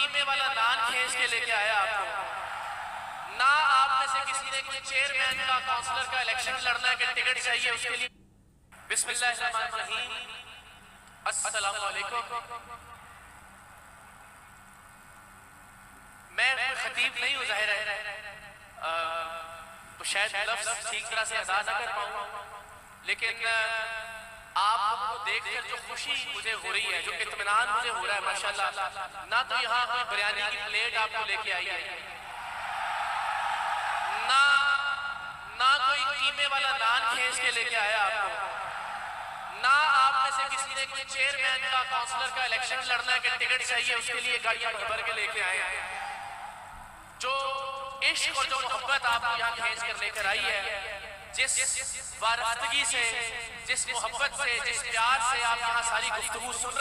قیمے والا نان کھینچ کے لے کے آیا آپ کو، نہ آپ میں سے کسی نے کوئی چیئرمین کا کونسلر کا الیکشن لڑنا ہے کہ ٹکٹ چاہیے اس کے لیے۔ بسم اللہ الرحمن الرحیم، السلام علیکم۔ میں کوئی خطیب نہیں ہوں، ظاہر ہے تو شاید لفظ ٹھیک طرح سے ادا نہ کر پاؤں، لیکن آپ کو دیکھ کر جو خوشی مجھے ہو رہی ہے، جو اطمینان مجھے ہو رہا ہے ماشاءاللہ، نہ تو یہاں کوئی بریانی کی پلیٹ آپ کو لے کے آئی ہے، نہ کوئی قیمے والا نان کھینچ کے لے کے آیا آپ کو، نہ آپ میں سے کسی نے کوئی چیئرمین کا کونسلر کا الیکشن لڑنا ہے کہ ٹکٹ چاہیے اس کے لیے گاڑیاں بھر کے لے کے آئے ہیں۔ جو عشق اور جو محبت آپ کو یہاں کھینچ کر لے کر آئی ہے، جس وارفتگی سے، جس محبت سے، جس پیار سے آپ یہاں ساری گفتگو سن